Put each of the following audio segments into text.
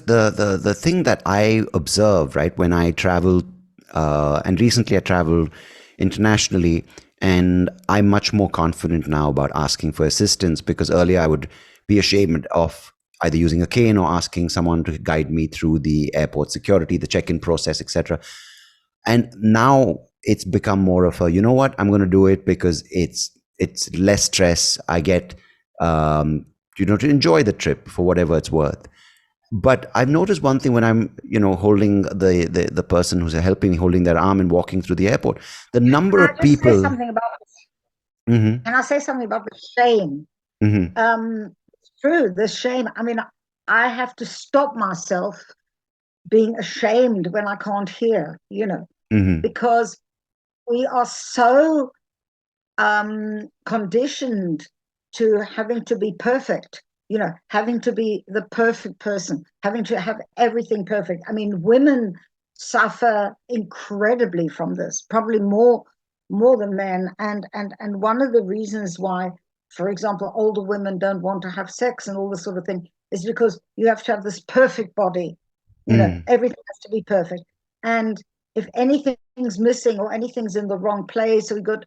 the thing that I observe, right, when I travel, and recently I traveled internationally, and I'm much more confident now about asking for assistance, because earlier I would be ashamed of either using a cane or asking someone to guide me through the airport security, the check-in process, etc. And now it's become more of a, you know what, I'm going to do it because it's less stress. I get to enjoy the trip for whatever it's worth. But I've noticed one thing when I'm, holding the person who's helping me, holding their arm and walking through the airport, the number Can of I just say people. something about Hmm. Can I say something about the shame? Hmm. It's true, the shame. I mean, I have to stop myself being ashamed when I can't hear, Hmm. because we are so conditioned to having to be perfect, having to be the perfect person, having to have everything perfect. I mean, women suffer incredibly from this, probably more than men. And one of the reasons why, for example, older women don't want to have sex and all this sort of thing is because you have to have this perfect body. Mm. Everything has to be perfect. And if anything's missing or anything's in the wrong place, or you got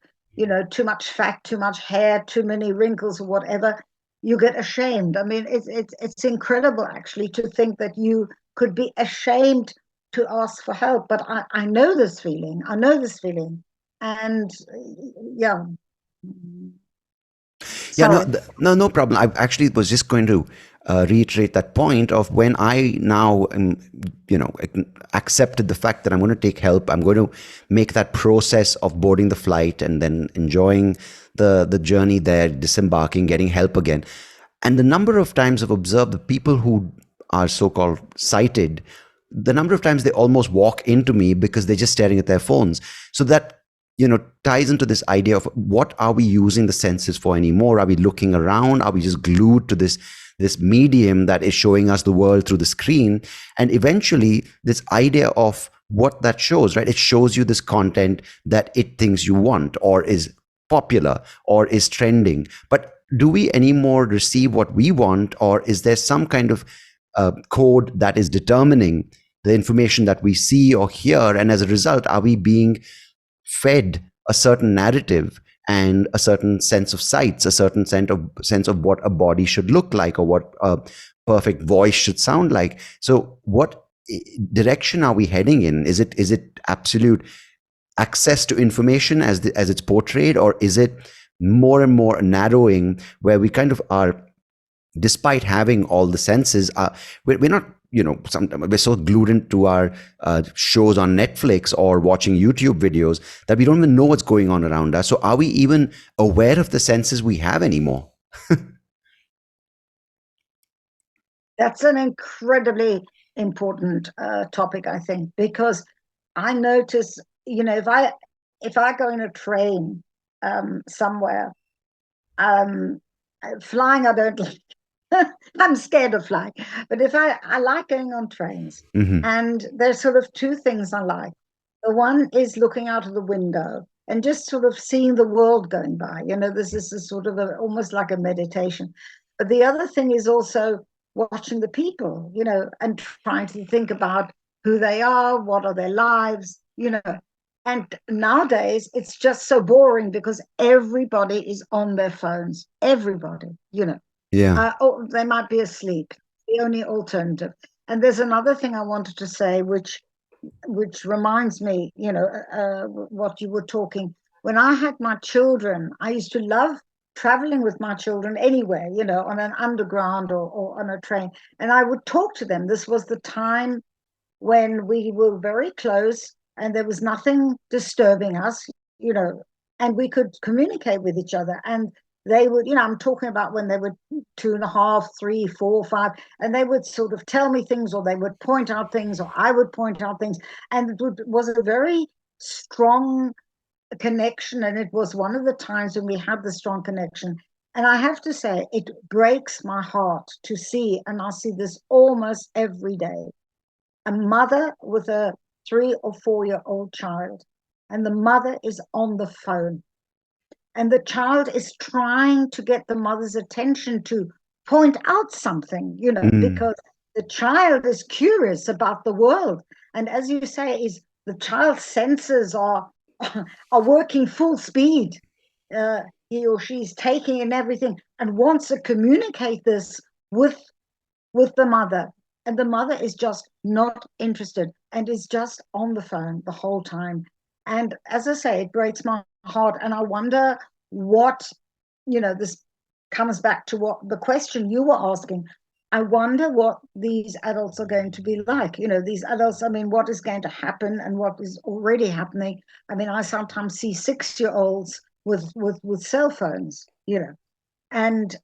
too much fat, too much hair, too many wrinkles or whatever, you get ashamed. I mean, it's incredible actually to think that you could be ashamed to ask for help. But I know this feeling. I know this feeling. And yeah, Yeah, no, sorry. no problem. I actually was just going to reiterate that point of when I now, accepted the fact that I'm going to take help. I'm going to make that process of boarding the flight and then enjoying the journey there, disembarking, getting help again. And the number of times I've observed the people who are so-called sighted, the number of times they almost walk into me because they're just staring at their phones. So that ties into this idea of what are we using the senses for anymore? Are we looking around? Are we just glued to this medium that is showing us the world through the screen? And eventually this idea of what that shows, right? It shows you this content that it thinks you want or is popular or is trending. But do we anymore receive what we want, or is there some kind of code that is determining the information that we see or hear? And as a result, are we being fed a certain narrative and a certain sense of sights, a certain sense of what a body should look like or what a perfect voice should sound like? So what direction are we heading in? Is it absolute access to information as it's portrayed, or is it more and more narrowing, where we kind of are, despite having all the senses, we're not, sometimes we're so glued into our shows on Netflix or watching YouTube videos that we don't even know what's going on around us. So are we even aware of the senses we have anymore? That's an incredibly important topic, I think, because I notice, if I go in a train somewhere, um, flying, I don't like. I'm scared of flying, but if I like going on trains, Hmm. and there's sort of two things I like. The one is looking out of the window and just sort of seeing the world going by. This is a sort of almost like a meditation. But the other thing is also watching the people, and trying to think about who they are, what are their lives. And nowadays it's just so boring because everybody is on their phones. Everybody. Yeah. Or they might be asleep. The only alternative. And there's another thing I wanted to say, which reminds me, what you were talking. When I had my children, I used to love traveling with my children anywhere, on an underground or on a train. And I would talk to them. This was the time when we were very close and there was nothing disturbing us, you know, and we could communicate with each other. And they would, I'm talking about when they were 2.5, 3, 4, 5, and they would sort of tell me things, or they would point out things, or I would point out things. And was a very strong connection. And it was one of the times when we had the strong connection. And I have to say, it breaks my heart to see, and I see this almost every day, a mother with a 3 or 4-year-old child, and the mother is on the phone, and the child is trying to get the mother's attention to point out something, Mm. because the child is curious about the world. And as you say, is the child's senses are are working full speed. He or she's taking in everything and wants to communicate this with with the mother. And the mother is just not interested and is just on the phone the whole time. And as I say, it breaks my heart. And I wonder what, this comes back to what the question you were asking. I wonder what these adults are going to be like. These adults, I mean, what is going to happen and what is already happening. I mean, I sometimes see 6-year-olds with cell phones, and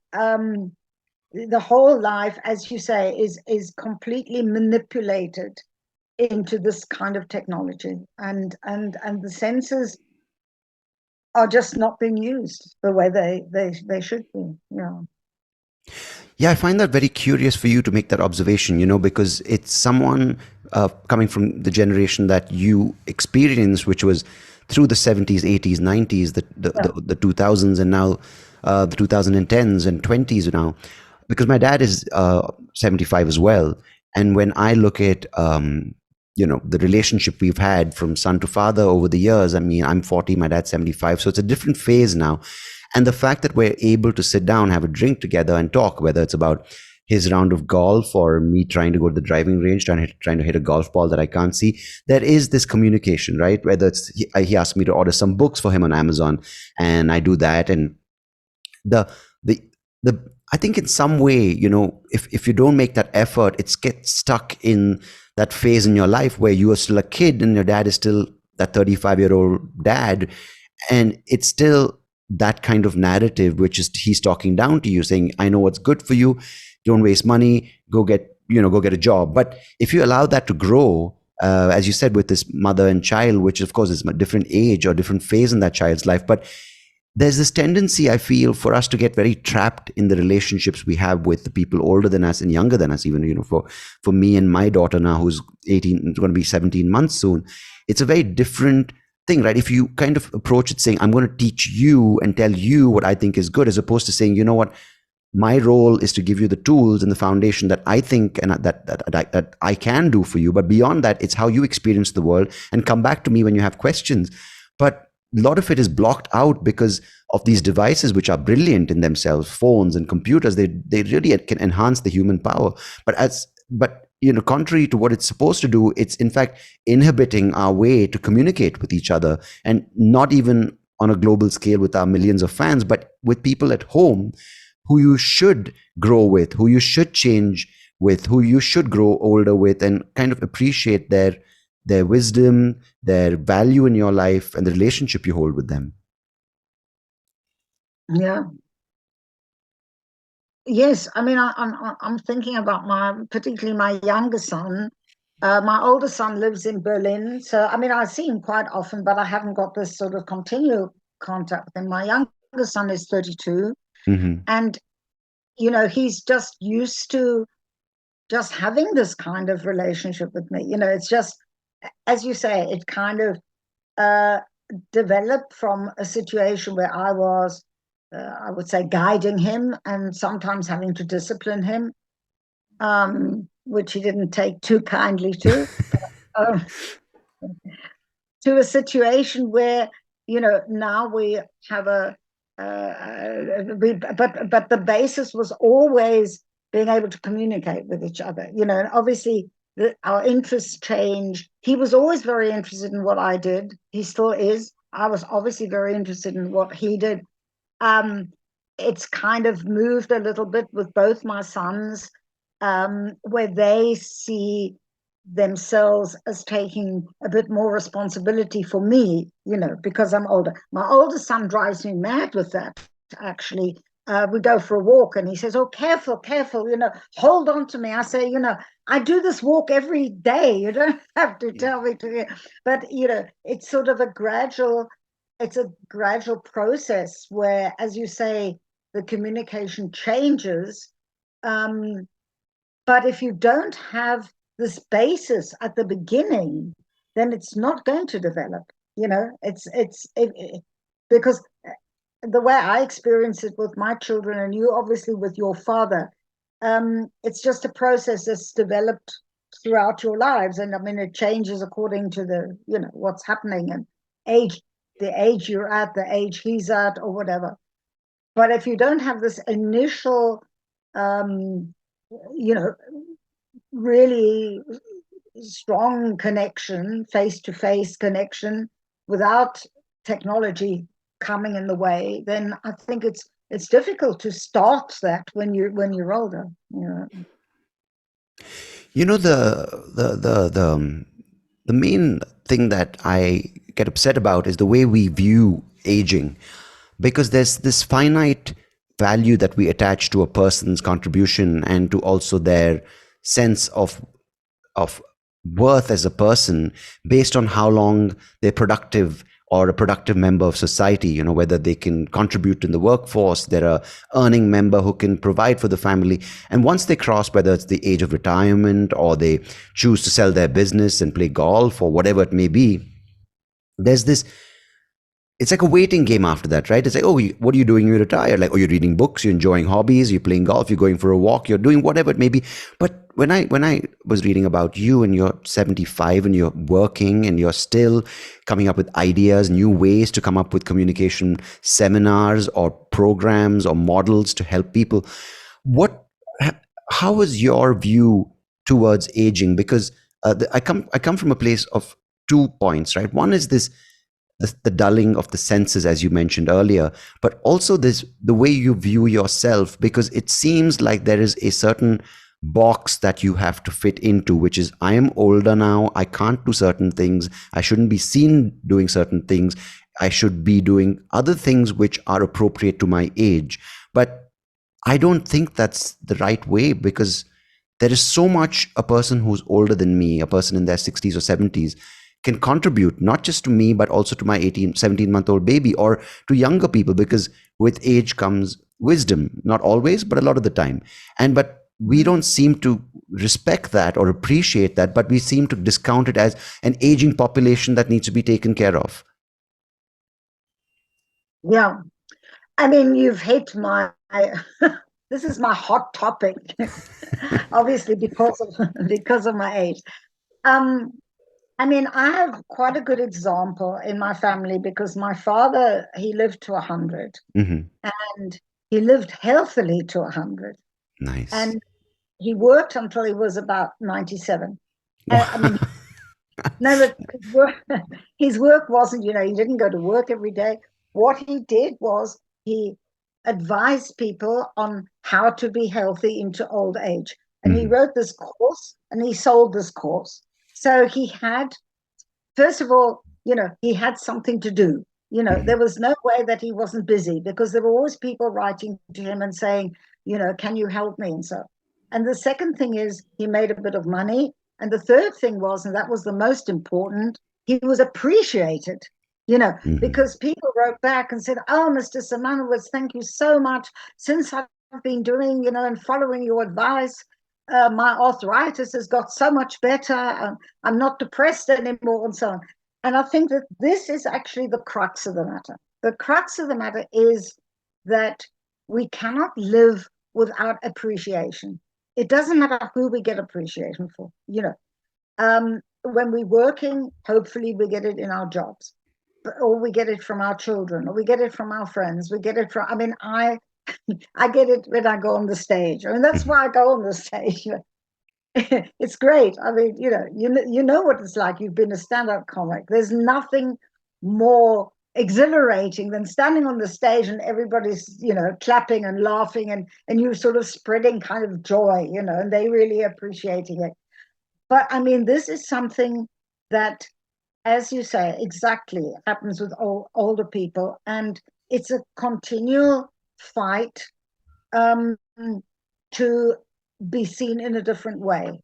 the whole life, as you say, is completely manipulated into this kind of technology, and the senses are just not being used the way they should be. Yeah, I find that very curious for you to make that observation, because it's someone coming from the generation that you experienced, which was through the 70s, 80s, 90s, Yeah. the 2000s, and now the 2010s and 20s now. Because my dad is 75 as well. And when I look at, the relationship we've had from son to father over the years, I mean, I'm 40, my dad's 75. So it's a different phase now. And the fact that we're able to sit down, have a drink together and talk, whether it's about his round of golf or me trying to go to the driving range, trying to hit a golf ball that I can't see, there is this communication, right? Whether it's he asked me to order some books for him on Amazon, and I do that. And the the the I think in some way, if you don't make that effort, it's get stuck in that phase in your life where you are still a kid and your dad is still that 35-year-old dad, and it's still that kind of narrative, which is he's talking down to you, saying, I know what's good for you, don't waste money, go get a job. But if you allow that to grow, as you said, with this mother and child, which of course is a different age or different phase in that child's life, but there's this tendency, I feel, for us to get very trapped in the relationships we have with the people older than us and younger than us. Even, for me and my daughter now, who's 18, going to be 17 months soon, it's a very different thing, right? If you kind of approach it saying, I'm going to teach you and tell you what I think is good, as opposed to saying, you know what, my role is to give you the tools and the foundation that I think and that I can do for you. But beyond that, it's how you experience the world, and come back to me when you have questions. But a lot of it is blocked out because of these devices, which are brilliant in themselves, phones and computers. They really can enhance the human power. But contrary to what it's supposed to do, it's in fact inhibiting our way to communicate with each other, and not even on a global scale with our millions of fans, but with people at home who you should grow with, who you should change with, who you should grow older with, and kind of appreciate their wisdom, their value in your life, and the relationship you hold with them. Yeah. Yes, I mean, I'm thinking about particularly my younger son. My older son lives in Berlin, so I mean, I see him quite often, but I haven't got this sort of continual contact with him. My younger son is 32, Mm-hmm. and he's just used to just having this kind of relationship with me. It's just, as you say, it kind of uh, developed from a situation where I was, I would say, guiding him and sometimes having to discipline him, which he didn't take too kindly to, uh, to a situation where, now we have but the basis was always being able to communicate with each other, and obviously our interests change. He was always very interested in what I did. He still is. I was obviously very interested in what he did. Um, it's kind of moved a little bit with both my sons, where they see themselves as taking a bit more responsibility for me, because I'm older. My oldest son drives me mad with that, actually. We go for a walk and he says, oh, careful, careful, hold on to me. I say, I do this walk every day. You don't have to tell me to. But, it's sort of it's a gradual process where, as you say, the communication changes. Um, but if you don't have this basis at the beginning, then it's not going to develop. Because the way I experience it with my children, and you obviously with your father, It's just a process that's developed throughout your lives, and I mean it changes according to the what's happening and age, the age you're at, the age he's at, or whatever. But if you don't have this initial, um, you know, really strong connection, face to face connection, without technology coming in the way, then I think it's difficult to start that when you're older. You know, the main thing that I get upset about is the way we view aging, because there's this finite value that we attach to a person's contribution and to also their sense of worth as a person based on how long they're productive or a productive member of society, whether they can contribute in the workforce, they're a earning member who can provide for the family. And once they cross, whether it's the age of retirement or they choose to sell their business and play golf or whatever it may be, there's this, it's like a waiting game after that, right? It's like, oh, what are you doing when you retire? Like, oh, you're reading books, you're enjoying hobbies, you're playing golf, you're going for a walk, you're doing whatever it may be. But when I was reading about you and you're 75 and you're working and you're still coming up with ideas, new ways to come up with communication seminars or programs or models to help people, what, how was your view towards aging? Because I come from a place of 2 points, right? One is this the dulling of the senses, as you mentioned earlier, but also this the way you view yourself, because it seems like there is a certain box that you have to fit into, which is, I am older now, I can't do certain things, I shouldn't be seen doing certain things, I should be doing other things which are appropriate to my age. But I don't think that's the right way, because there is so much a person who's older than me, a person in their 60s or 70s, can contribute, not just to me, but also to my 18, 17-month-old baby or to younger people, because with age comes wisdom, not always, but a lot of the time. But we don't seem to respect that or appreciate that, but we seem to discount it as an aging population that needs to be taken care of. Yeah, I mean, you've hit my this is my hot topic, obviously because of my age. Um, I mean, I have quite a good example in my family because my father, he lived to 100, Hmm. and he lived healthily to 100, Nice. and he worked until he was about 97. I mean, no, but his work wasn't, he didn't go to work every day. What he did was he advised people on how to be healthy into old age. And he Hmm. wrote this course and he sold this course. So he had, first of all, he had something to do. There Hmm. was no way that he wasn't busy because there were always people writing to him and saying, can you help me? And so, and the second thing is he made a bit of money. And the third thing was, and that was the most important, he was appreciated, Hmm. because people wrote back and said, oh, Mr. Simanowitz, thank you so much. Since I've been doing, and following your advice, my arthritis has got so much better. I'm not depressed anymore, and so on. And I think that this is actually the crux of the matter. The crux of the matter is that we cannot live without appreciation. It doesn't matter who we get appreciation for. When we're working, hopefully we get it in our jobs, or we get it from our children, or we get it from our friends. We get it from. I mean, I get it when I go on the stage. I mean, that's Hmm. why I go on the stage. It's great. I mean, you know what it's like. You've been a stand-up comic. There's nothing more exhilarating than standing on the stage and everybody's, clapping and laughing, and you sort of spreading kind of joy, and they really appreciating it. But I mean, this is something that, as you say, exactly happens with older people, and it's a continual fight, um, to be seen in a different way.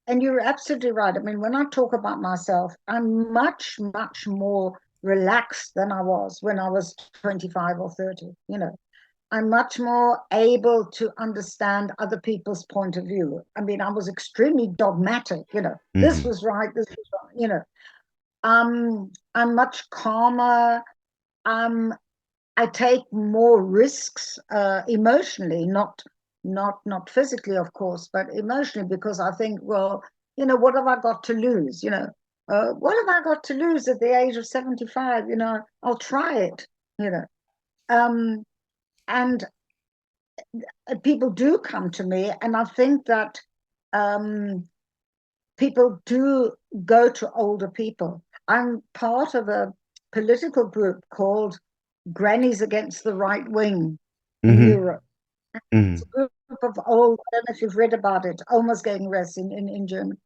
And you're absolutely right. I mean, when I talk about myself, I'm much, much more relaxed than I was when I was 25 or 30. I'm much more able to understand other people's point of view. I mean, I was extremely dogmatic. This Hmm. was right, this was right. I'm much calmer. Um, I take more risks emotionally, not not physically, of course, but emotionally, because I think, well, what have I got to lose? What have I got to lose at the age of 75? I'll try it, you know. Um, and people do come to me, and I think that um, people do go to older people. I'm part of a political group called Grannies Against the Right Wing in Hmm. Europe. It's Hmm. a group of old, I don't know if you've read about it, almost getting rest in Germany.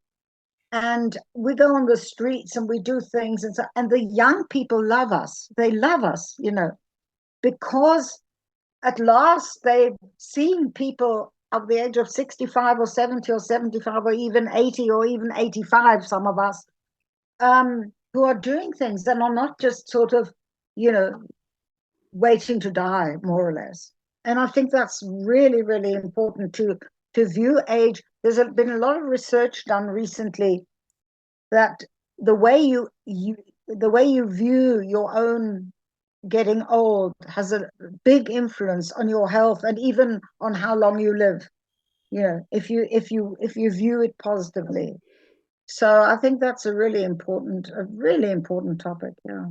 And we go on the streets and we do things, and the young people love us. They love us, because at last they've seen people of the age of 65 or 70 or 75 or even 80 or even 85, some of us, who are doing things and are not just sort of, you know, waiting to die, more or less. And I think that's really, really important to view age. Been a lot of research done recently that the way you view your own getting old has a big influence on your health and even on how long you live. If you view it positively. So I think that's a really important topic. Yeah.